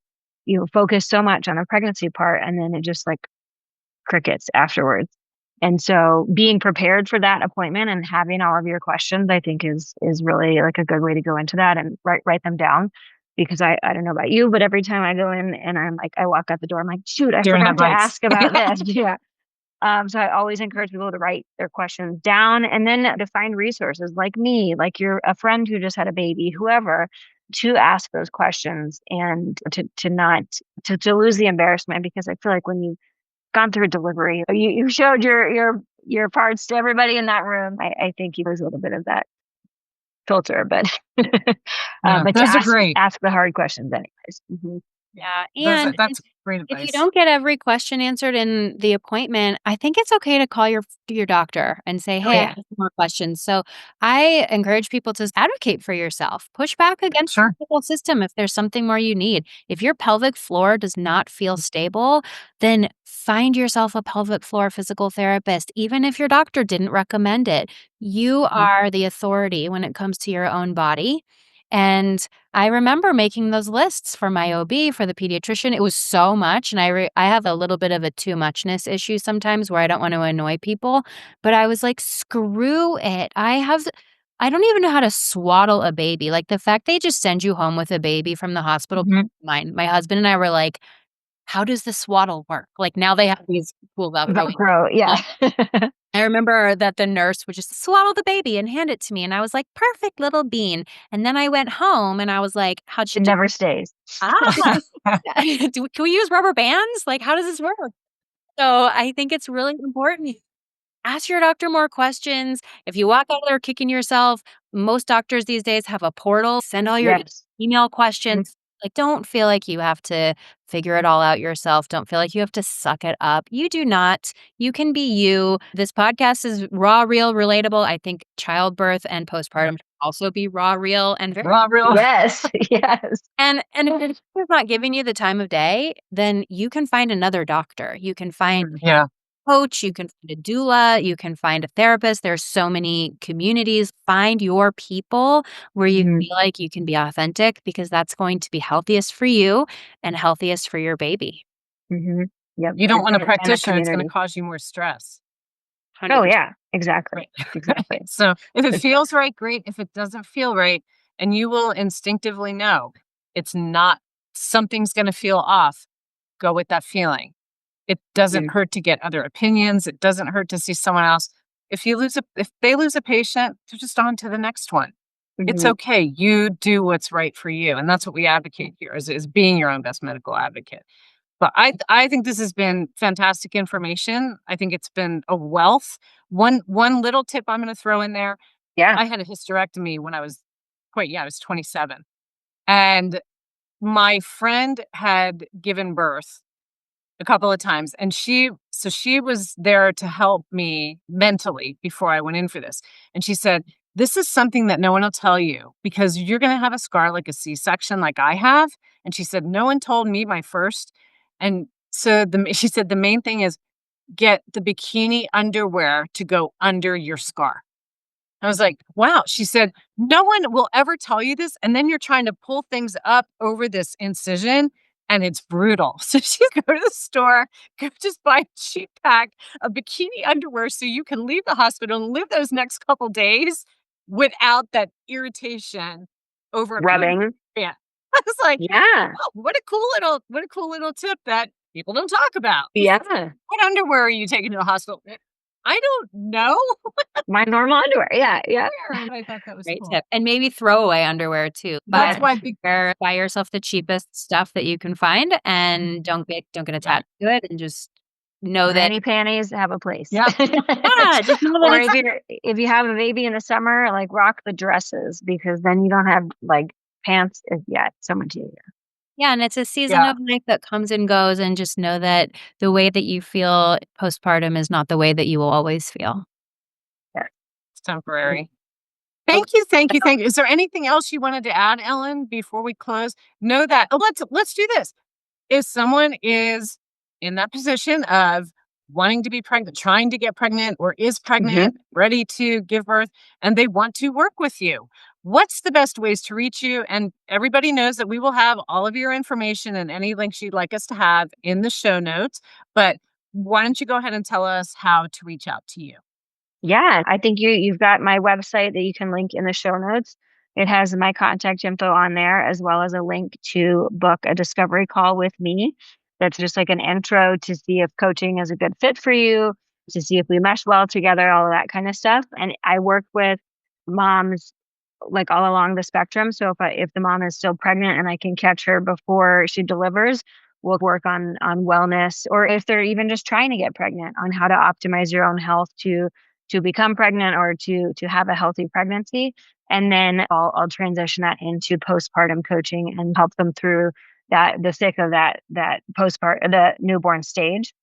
focus so much on the pregnancy part, and then it just like crickets afterwards. And so being prepared for that appointment and having all of your questions, I think is really like a good way to go into that and write them down. Because I don't know about you, but every time I go in and I'm like, I walk out the door, I'm like, shoot, I During forgot to headlights. ask about this. Yeah. So I always encourage people to write their questions down, and then to find resources like me, like you're a friend who just had a baby, whoever, to ask those questions, and to not to lose the embarrassment. Because I feel like when you've gone through a delivery, you showed your parts to everybody in that room, I think you lose a little bit of that filter, but Yeah, but to those are great. ask the hard questions anyways. Hmm. Yeah. Those And that's great if you advice. don't get every question answered in the appointment, I think it's okay to call your doctor and say, Oh "Hey, I yeah. have some more questions." So I encourage people to advocate for yourself. Push back against the Sure. medical system if there's something more you need. If your pelvic floor does not feel stable, then find yourself a pelvic floor physical therapist, even if your doctor didn't recommend it. You are the authority when it comes to your own body. And I remember making those lists for my OB, for the pediatrician. It was so much, and I have a little bit of a too muchness issue sometimes where I don't want to annoy people, but I was like, "Screw it." I don't even know how to swaddle a baby. Like, the fact they just send you home with a baby from the hospital, Mhm. my husband and I were like, "How does the swaddle work?" Like, now they have these cool Velcro. Velcro, yeah. I remember that the nurse would just swaddle the baby and hand it to me, and I was like, "Perfect little bean." And then I went home and I was like, "How'd she It do?" never stays. Ah, can we use rubber bands? Like, how does this work? So I think it's really important. Ask your doctor more questions. If you walk out there kicking yourself, most doctors these days have a portal. Send all your Yes. email questions. Like, don't feel like you have to figure it all out yourself. Don't feel like you have to suck it up. You do not. You can be you. This podcast is raw, real, relatable. I think childbirth and postpartum should also be raw, real, and very. Raw, real. Yes. Yes. And if it's not giving you the time of day, then you can find another doctor. You can find Yeah. coach, you can find a doula, you can find a therapist. There's so many communities. Find your people where you Mhm. feel like you can be authentic, because that's going to be healthiest for you and healthiest for your baby. Mhm. Yep. You don't want a And a practitioner, it's gonna community. cause you more stress. Oh, 100%. yeah. Exactly. Right. Exactly. Right. So if it feels right, great. If it doesn't feel right, and you will instinctively know it's not, something's gonna feel off, go with that feeling. It doesn't Mhm. hurt to get other opinions. It doesn't hurt to see someone else. If they lose a patient, they're just on to the next one. It's Mhm. okay. You do what's right for you. And that's what we advocate here is being your own best medical advocate. But I think this has been fantastic information. I think it's been a wealth. One little tip I'm going to throw in there. Yeah. I had a hysterectomy when I was I was 27. And my friend had given birth a couple of times, and she was there to help me mentally before I went in for this. And she said, "This is something that no one will tell you because you're gonna have a scar like a C-section like I have." And she said, "No one told me my first." And so she said, "The main thing is get the bikini underwear to go under your scar." I was like, wow. She said, no one will ever tell you this. And then you're trying to pull things up over this incision and it's brutal. So she's go to the store, go just buy a cheap pack of bikini underwear so you can leave the hospital and live those next couple days without that irritation over a penis. Rubbing. Yeah. I was like, Yeah. oh, what a cool little tip that people don't talk about. Yeah. What underwear are you taking to the hospital? I don't know. My normal underwear. Yeah. Yeah. Weird. I thought that was Great cool. tip. And maybe throwaway underwear too. That's But why big buy yourself the cheapest stuff that you can find, and don't get right. attached to it, and just know that Granny panties have a place. Yeah. yeah, just know that Or it's if you have a baby in the summer, like rock the dresses because then you don't have like pants. Yeah, it's so much easier. yeah, and it's a season Yeah. of life that comes and goes, and just know that the way that you feel postpartum is not the way that you will always feel. Yeah. It's temporary. Oh, Thank you, thank you. Is there anything else you wanted to add, Ellen, before we close? Know that let's do this. If someone is in that position of wanting to be pregnant, trying to get pregnant, or is mhm. pregnant, ready to give birth, and they want to work with you, what's the best ways to reach you? And everybody knows that we will have all of your information and any links you'd like us to have in the show notes. But why don't you go ahead and tell us how to reach out to you? Yeah, I think you've got my website that you can link in the show notes. It has my contact info on there as well as a link to book a discovery call with me. That's just like an intro to see if coaching is a good fit for you, to see if we mesh well together, all of that kind of stuff. And I work with moms like all along the spectrum. So if the mom is still pregnant and I can catch her before she delivers, we'll work on wellness, or if they're even just trying to get pregnant, on how to optimize your own health to become pregnant or to have a healthy pregnancy. And then I'll transition that into postpartum coaching and help them through the thick of that postpartum, the newborn stage.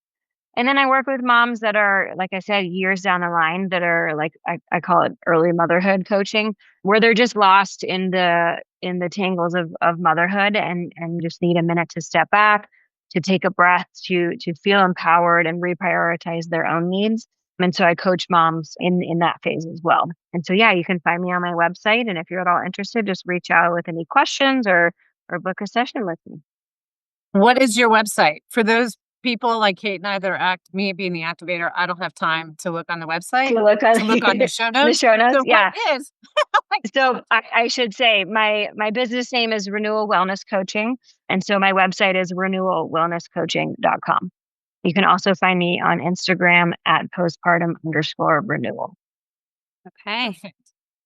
And then I work with moms that are, like I said, years down the line that are like I call it early motherhood coaching, where they're just lost in the tangles of motherhood and just need a minute to step back, to take a breath, to feel empowered and reprioritize their own needs. And so I coach moms in that phase as well. And so yeah, you can find me on my website. And if you're at all interested, just reach out with any questions or book a session with me. What is your website? For those people like Kate and I that are me being the activator, I don't have time to look on the website, To look on to look on the show the notes. show notes. So what Yeah. is So I should say my business name is Renewal Wellness Coaching. And so my website is renewalwellnesscoaching.com. You can also find me on Instagram at postpartum_renewal. okay. perfect?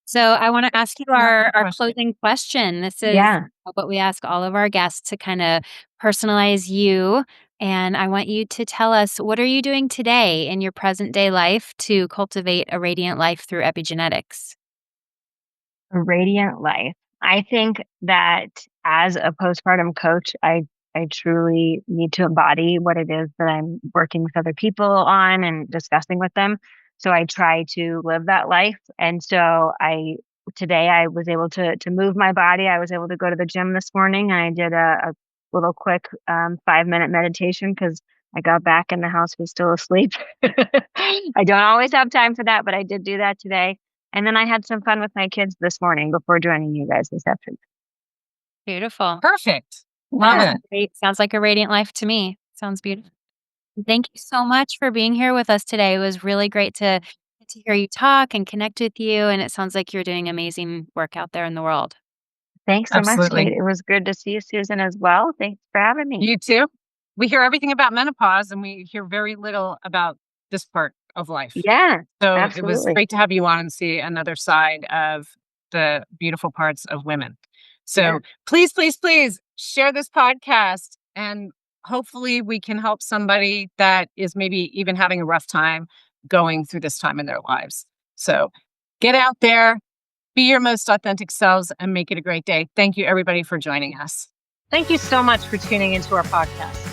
So I want to ask you our Question. closing question. This is Yeah. what we ask all of our guests to kind of personalize you. And I want you to tell us, what are you doing today in your present day life to cultivate a radiant life through epigenetics? A radiant life. I think that as a postpartum coach, I truly need to embody what it is that I'm working with other people on and discussing with them. So I try to live that life. And so today I was able to move my body. I was able to go to the gym this morning and I did a little quick 5-minute meditation because I got back and the house was still asleep. I don't always have time for that, but I did do that today. And then I had some fun with my kids this morning before joining you guys this afternoon. Beautiful. Perfect. Love Yeah, it. great. Sounds like a radiant life to me. Sounds beautiful. Thank you so much for being here with us today. It was really great to hear you talk and connect with you. And it sounds like you're doing amazing work out there in the world. Thanks so much, Absolutely. Kate. It was good to see you, Susan, as well. Thanks for having me. You too. We hear everything about menopause and we hear very little about this part of life. Yeah, So it was absolutely. great to have you on and see another side of the beautiful parts of women. So Yeah. please, please, please share this podcast and hopefully we can help somebody that is maybe even having a rough time going through this time in their lives. So get out there, be your most authentic selves, and make it a great day. Thank you, everybody, for joining us. Thank you so much for tuning into our podcast.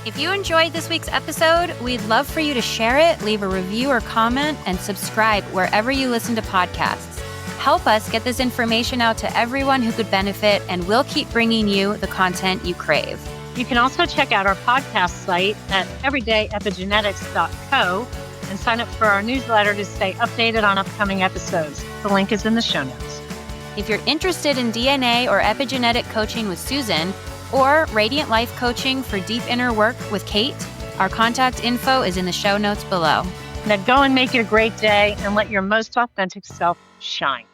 If you enjoyed this week's episode, we'd love for you to share it, leave a review or comment, and subscribe wherever you listen to podcasts. Help us get this information out to everyone who could benefit, and we'll keep bringing you the content you crave. You can also check out our podcast site at everydayepigenetics.co and sign up for our newsletter to stay updated on upcoming episodes. The link is in the show notes. If you're interested in DNA or epigenetic coaching with Susan, or Radiant Life coaching for deep inner work with Kate, our contact info is in the show notes below. Now go and make it a great day and let your most authentic self shine.